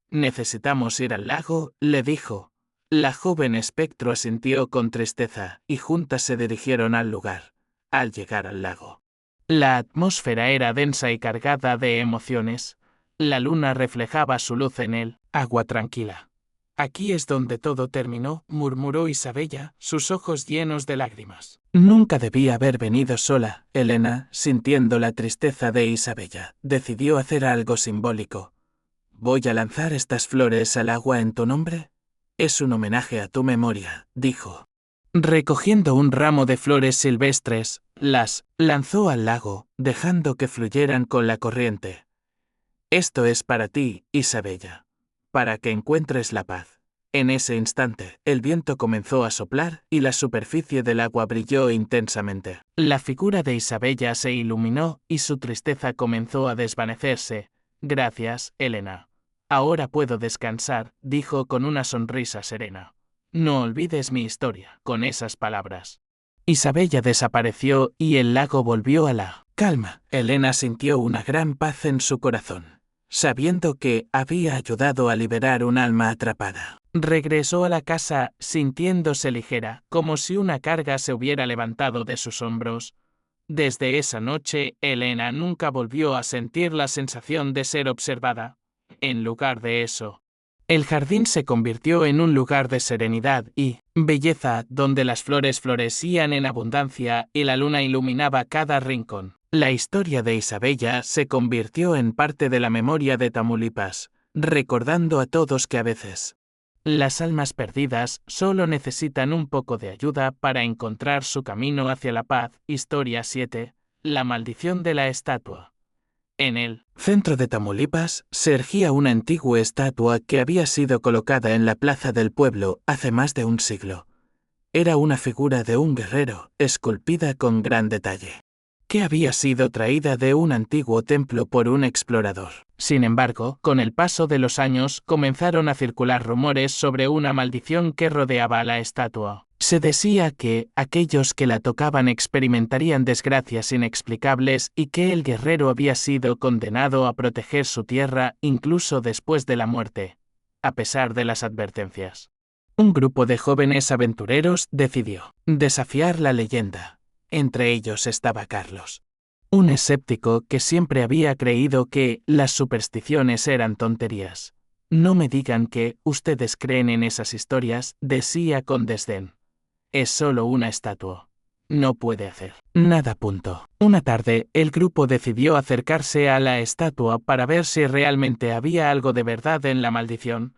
Speaker 1: Necesitamos ir al lago, le dijo. La joven espectro asintió con tristeza y juntas se dirigieron al lugar. Al llegar al lago, la atmósfera era densa y cargada de emociones. La luna reflejaba su luz en el agua tranquila. Aquí es donde todo terminó, murmuró Isabella, sus ojos llenos de lágrimas. Nunca debía haber venido sola. Elena, sintiendo la tristeza de Isabella, decidió hacer algo simbólico. Voy a lanzar estas flores al agua en tu nombre. Es un homenaje a tu memoria, dijo. Recogiendo un ramo de flores silvestres, las lanzó al lago, dejando que fluyeran con la corriente. Esto es para ti, Isabella, para que encuentres la paz. En ese instante, el viento comenzó a soplar y la superficie del agua brilló intensamente. La figura de Isabella se iluminó y su tristeza comenzó a desvanecerse. Gracias, Elena. Ahora puedo descansar, dijo con una sonrisa serena. No olvides mi historia. Con esas palabras, Isabella desapareció y el lago volvió a la calma. Elena sintió una gran paz en su corazón, sabiendo que había ayudado a liberar un alma atrapada. Regresó a la casa sintiéndose ligera, como si una carga se hubiera levantado de sus hombros. Desde esa noche, Elena nunca volvió a sentir la sensación de ser observada. En lugar de eso, el jardín se convirtió en un lugar de serenidad y belleza, donde las flores florecían en abundancia y la luna iluminaba cada rincón. La historia de Isabella se convirtió en parte de la memoria de Tamaulipas, recordando a todos que a veces las almas perdidas solo necesitan un poco de ayuda para encontrar su camino hacia la paz. Historia 7. La maldición de la estatua. En el centro de Tamaulipas se erguía una antigua estatua que había sido colocada en la plaza del pueblo hace más de un siglo. Era una figura de un guerrero, esculpida con gran detalle, que había sido traída de un antiguo templo por un explorador. Sin embargo, con el paso de los años comenzaron a circular rumores sobre una maldición que rodeaba a la estatua. Se decía que aquellos que la tocaban experimentarían desgracias inexplicables y que el guerrero había sido condenado a proteger su tierra incluso después de la muerte, a pesar de las advertencias. Un grupo de jóvenes aventureros decidió desafiar la leyenda. Entre ellos estaba Carlos. Un escéptico que siempre había creído que las supersticiones eran tonterías. No me digan que ustedes creen en esas historias, decía con desdén. Es solo una estatua. No puede hacer nada. Una tarde, el grupo decidió acercarse a la estatua para ver si realmente había algo de verdad en la maldición.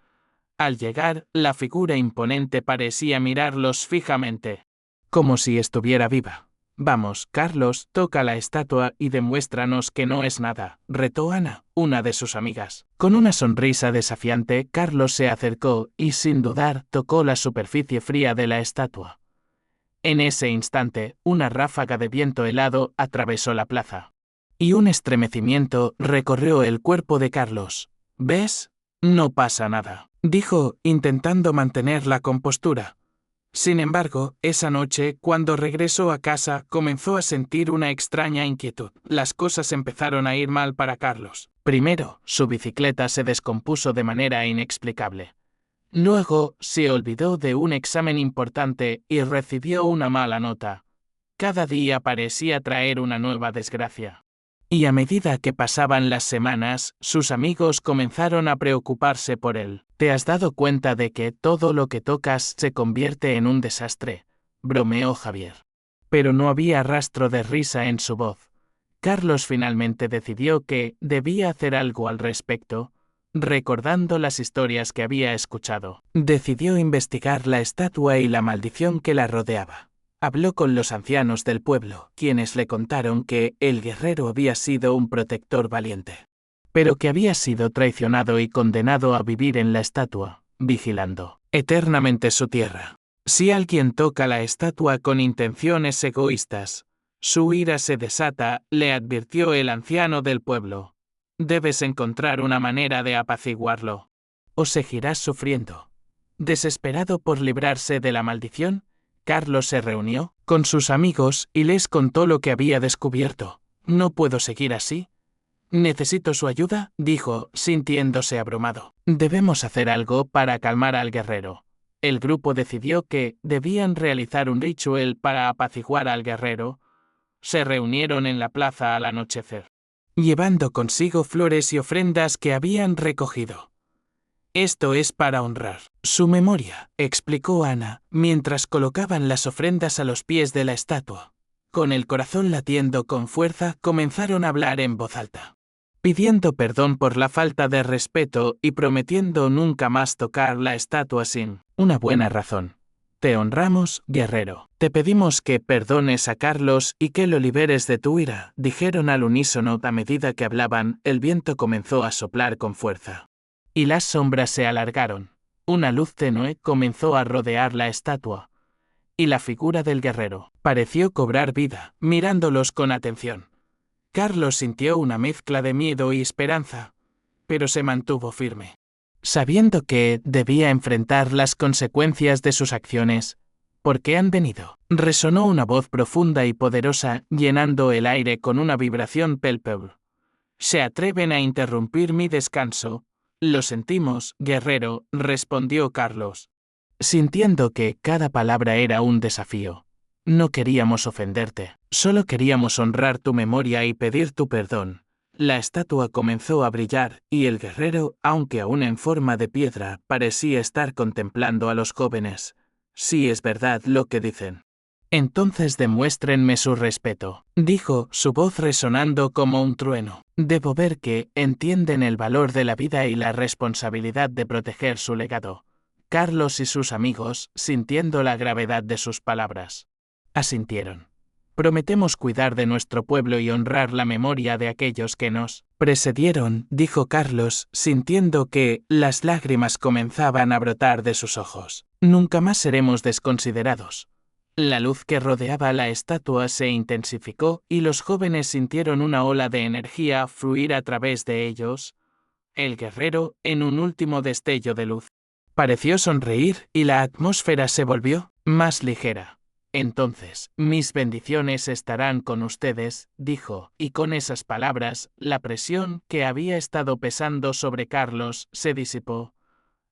Speaker 1: Al llegar, la figura imponente parecía mirarlos fijamente, como si estuviera viva. Vamos, Carlos, toca la estatua y demuéstranos que no es nada, retó Ana, una de sus amigas. Con una sonrisa desafiante, Carlos se acercó y, sin dudar, tocó la superficie fría de la estatua. En ese instante, una ráfaga de viento helado atravesó la plaza. Y un estremecimiento recorrió el cuerpo de Carlos. ¿Ves? No pasa nada, dijo, intentando mantener la compostura. Sin embargo, esa noche, cuando regresó a casa, comenzó a sentir una extraña inquietud. Las cosas empezaron a ir mal para Carlos. Primero, su bicicleta se descompuso de manera inexplicable. Luego, se olvidó de un examen importante y recibió una mala nota. Cada día parecía traer una nueva desgracia. Y a medida que pasaban las semanas, sus amigos comenzaron a preocuparse por él. ¿Te has dado cuenta de que todo lo que tocas se convierte en un desastre?, bromeó Javier. Pero no había rastro de risa en su voz. Carlos finalmente decidió que debía hacer algo al respecto. Recordando las historias que había escuchado, decidió investigar la estatua y la maldición que la rodeaba. Habló con los ancianos del pueblo, quienes le contaron que el guerrero había sido un protector valiente, pero que había sido traicionado y condenado a vivir en la estatua, vigilando eternamente su tierra. Si alguien toca la estatua con intenciones egoístas, su ira se desata, le advirtió el anciano del pueblo. Debes encontrar una manera de apaciguarlo, o seguirás sufriendo. Desesperado por librarse de la maldición, Carlos se reunió con sus amigos y les contó lo que había descubierto. No puedo seguir así. Necesito su ayuda, dijo, sintiéndose abrumado. Debemos hacer algo para calmar al guerrero. El grupo decidió que debían realizar un ritual para apaciguar al guerrero. Se reunieron en la plaza al anochecer, llevando consigo flores y ofrendas que habían recogido. Esto es para honrar su memoria, explicó Ana, mientras colocaban las ofrendas a los pies de la estatua. Con el corazón latiendo con fuerza, comenzaron a hablar en voz alta, pidiendo perdón por la falta de respeto y prometiendo nunca más tocar la estatua sin una buena razón. Te honramos, guerrero. Te pedimos que perdones a Carlos y que lo liberes de tu ira, dijeron al unísono. A medida que hablaban, el viento comenzó a soplar con fuerza, y las sombras se alargaron. Una luz tenue comenzó a rodear la estatua, y la figura del guerrero pareció cobrar vida, mirándolos con atención. Carlos sintió una mezcla de miedo y esperanza, pero se mantuvo firme, sabiendo que debía enfrentar las consecuencias de sus acciones. ¿Por qué han venido?, resonó una voz profunda y poderosa, llenando el aire con una vibración palpable. ¿Se atreven a interrumpir mi descanso? Lo sentimos, guerrero, respondió Carlos, sintiendo que cada palabra era un desafío. No queríamos ofenderte, solo queríamos honrar tu memoria y pedir tu perdón. La estatua comenzó a brillar, y el guerrero, aunque aún en forma de piedra, parecía estar contemplando a los jóvenes. Sí, es verdad lo que dicen. Entonces demuéstrenme su respeto, dijo, su voz resonando como un trueno. Debo ver que entienden el valor de la vida y la responsabilidad de proteger su legado. Carlos y sus amigos, sintiendo la gravedad de sus palabras, asintieron. Prometemos cuidar de nuestro pueblo y honrar la memoria de aquellos que nos precedieron, dijo Carlos, sintiendo que las lágrimas comenzaban a brotar de sus ojos. Nunca más seremos desconsiderados. La luz que rodeaba la estatua se intensificó y los jóvenes sintieron una ola de energía fluir a través de ellos. El guerrero, en un último destello de luz, pareció sonreír y la atmósfera se volvió más ligera. Entonces, mis bendiciones estarán con ustedes, dijo, y con esas palabras, la presión que había estado pesando sobre Carlos se disipó.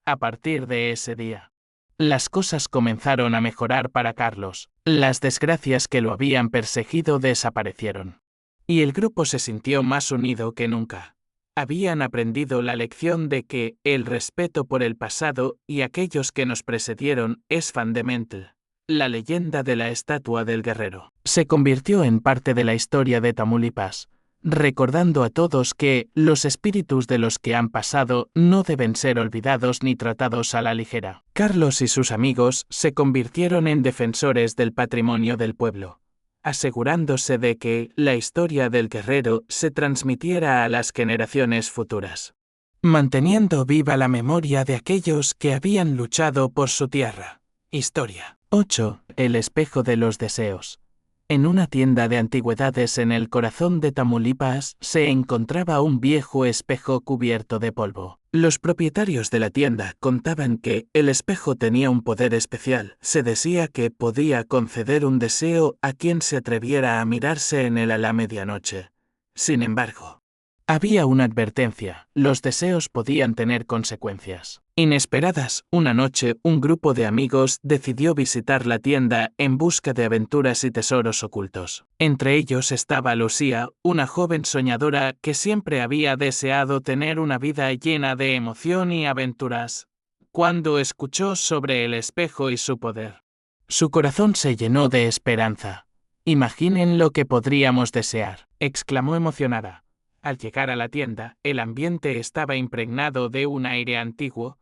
Speaker 1: A partir de ese día, las cosas comenzaron a mejorar para Carlos. Las desgracias que lo habían perseguido desaparecieron. y el grupo se sintió más unido que nunca. Habían aprendido la lección de que el respeto por el pasado y aquellos que nos precedieron es fundamental. La leyenda de la estatua del guerrero se convirtió en parte de la historia de Tamaulipas, recordando a todos que los espíritus de los que han pasado no deben ser olvidados ni tratados a la ligera. Carlos y sus amigos se convirtieron en defensores del patrimonio del pueblo, asegurándose de que la historia del guerrero se transmitiera a las generaciones futuras, manteniendo viva la memoria de aquellos que habían luchado por su tierra. Historia 8. El espejo de los deseos. En una tienda de antigüedades en el corazón de Tamaulipas se encontraba un viejo espejo cubierto de polvo. Los propietarios de la tienda contaban que el espejo tenía un poder especial. Se decía que podía conceder un deseo a quien se atreviera a mirarse en él a la medianoche. Sin embargo, había una advertencia: los deseos podían tener consecuencias inesperadas. Una noche, un grupo de amigos decidió visitar la tienda en busca de aventuras y tesoros ocultos. Entre ellos estaba Lucía, una joven soñadora que siempre había deseado tener una vida llena de emoción y aventuras. Cuando escuchó sobre el espejo y su poder, su corazón se llenó de esperanza. «Imaginen lo que podríamos desear», exclamó emocionada. Al llegar a la tienda, el ambiente estaba impregnado de un aire antiguo,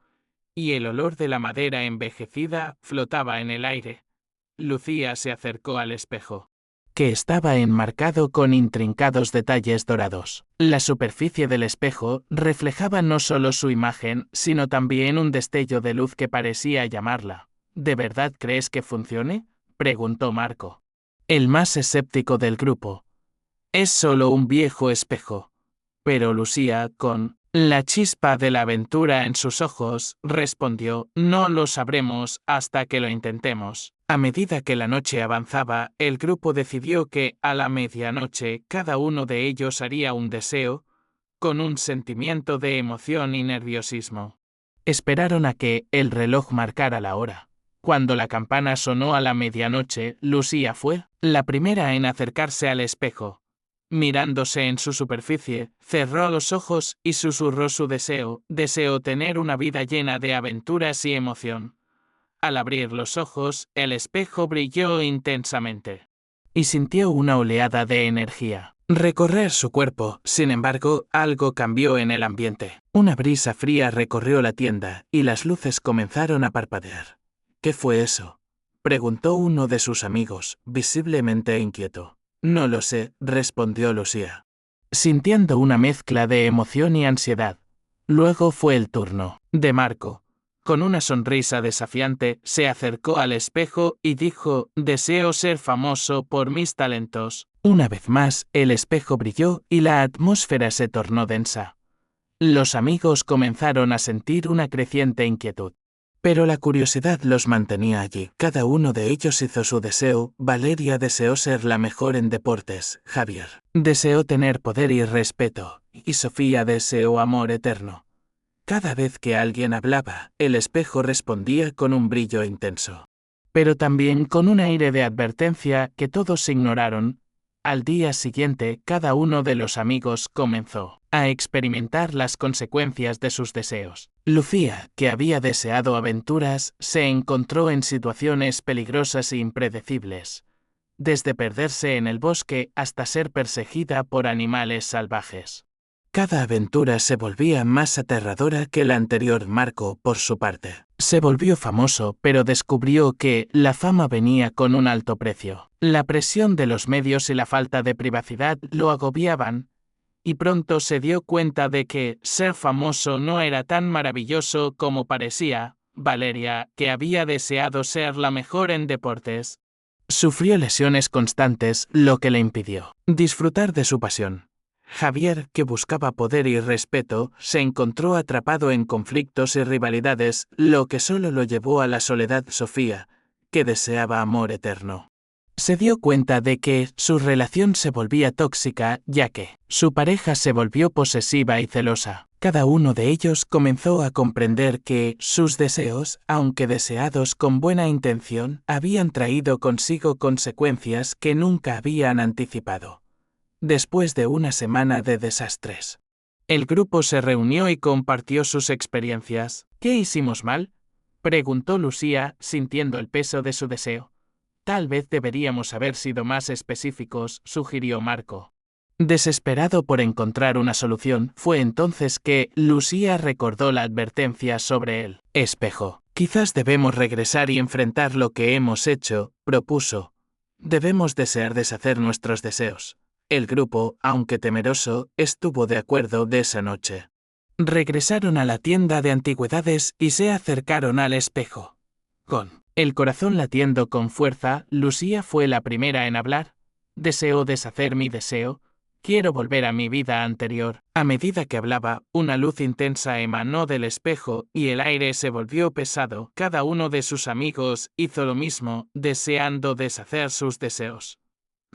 Speaker 1: y el olor de la madera envejecida flotaba en el aire. Lucía se acercó al espejo, que estaba enmarcado con intrincados detalles dorados. La superficie del espejo reflejaba no solo su imagen, sino también un destello de luz que parecía llamarla. «¿De verdad crees que funcione?», preguntó Marco, el más escéptico del grupo. «Es solo un viejo espejo». Pero Lucía, con la chispa de la aventura en sus ojos, respondió: «No lo sabremos hasta que lo intentemos». A medida que la noche avanzaba, el grupo decidió que, a la medianoche, cada uno de ellos haría un deseo, con un sentimiento de emoción y nerviosismo. Esperaron a que el reloj marcara la hora. Cuando la campana sonó a la medianoche, Lucía fue la primera en acercarse al espejo. Mirándose en su superficie, cerró los ojos y susurró su deseo: «Deseo tener una vida llena de aventuras y emoción». Al abrir los ojos, el espejo brilló intensamente, y sintió una oleada de energía recorrer su cuerpo. Sin embargo, algo cambió en el ambiente. Una brisa fría recorrió la tienda, y las luces comenzaron a parpadear. «¿Qué fue eso?», preguntó uno de sus amigos, visiblemente inquieto. «No lo sé», respondió Lucía, sintiendo una mezcla de emoción y ansiedad. Luego fue el turno de Marco. Con una sonrisa desafiante, se acercó al espejo y dijo: «Deseo ser famoso por mis talentos». Una vez más, el espejo brilló y la atmósfera se tornó densa. Los amigos comenzaron a sentir una creciente inquietud, pero la curiosidad los mantenía allí. Cada uno de ellos hizo su deseo. Valeria deseó ser la mejor en deportes, Javier deseó tener poder y respeto, y Sofía deseó amor eterno. Cada vez que alguien hablaba, el espejo respondía con un brillo intenso, pero también con un aire de advertencia que todos ignoraron. Al día siguiente, cada uno de los amigos comenzó a experimentar las consecuencias de sus deseos. Lucía, que había deseado aventuras, se encontró en situaciones peligrosas e impredecibles, desde perderse en el bosque hasta ser perseguida por animales salvajes. Cada aventura se volvía más aterradora que la anterior. Marco, por su parte, se volvió famoso, pero descubrió que la fama venía con un alto precio. La presión de los medios y la falta de privacidad lo agobiaban, y pronto se dio cuenta de que ser famoso no era tan maravilloso como parecía. Valeria, que había deseado ser la mejor en deportes, sufrió lesiones constantes, lo que le impidió disfrutar de su pasión. Javier, que buscaba poder y respeto, se encontró atrapado en conflictos y rivalidades, lo que solo lo llevó a la soledad. Sofía, que deseaba amor eterno, se dio cuenta de que su relación se volvía tóxica, ya que su pareja se volvió posesiva y celosa. Cada uno de ellos comenzó a comprender que sus deseos, aunque deseados con buena intención, habían traído consigo consecuencias que nunca habían anticipado. después de una semana de desastres. El grupo se reunió y compartió sus experiencias. ¿Qué hicimos mal?, preguntó Lucía, sintiendo el peso de su deseo. Tal vez deberíamos haber sido más específicos, sugirió Marco. Desesperado por encontrar una solución, fue entonces que Lucía recordó la advertencia sobre el espejo. Quizás debemos regresar y enfrentar lo que hemos hecho, propuso. Debemos desear deshacer nuestros deseos. El grupo, aunque temeroso, estuvo de acuerdo de esa noche. Regresaron a la tienda de antigüedades y se acercaron al espejo. Con el corazón latiendo con fuerza, Lucía fue la primera en hablar. Deseo deshacer mi deseo. Quiero volver a mi vida anterior. A medida que hablaba, una luz intensa emanó del espejo y el aire se volvió pesado. Cada uno de sus amigos hizo lo mismo, deseando deshacer sus deseos.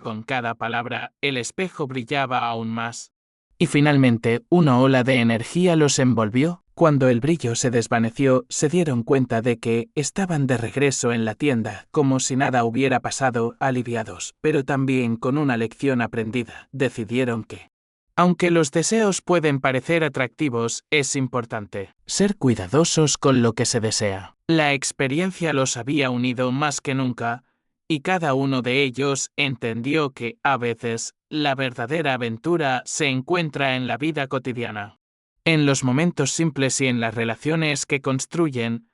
Speaker 1: Con cada palabra, el espejo brillaba aún más. Y finalmente, una ola de energía los envolvió. Cuando el brillo se desvaneció, se dieron cuenta de que estaban de regreso en la tienda, como si nada hubiera pasado, aliviados, pero también con una lección aprendida. Decidieron que, aunque los deseos pueden parecer atractivos, es importante ser cuidadosos con lo que se desea. La experiencia los había unido más que nunca, y cada uno de ellos entendió que, a veces, la verdadera aventura se encuentra en la vida cotidiana. En los momentos simples y en las relaciones que construyen.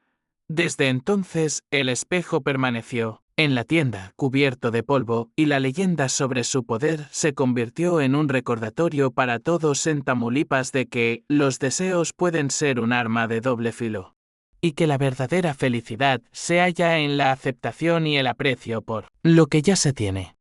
Speaker 1: Desde entonces, el espejo permaneció en la tienda, cubierto de polvo, y la leyenda sobre su poder se convirtió en un recordatorio para todos en Tamaulipas de que los deseos pueden ser un arma de doble filo. Y que la verdadera felicidad se halla en la aceptación y el aprecio por lo que ya se tiene.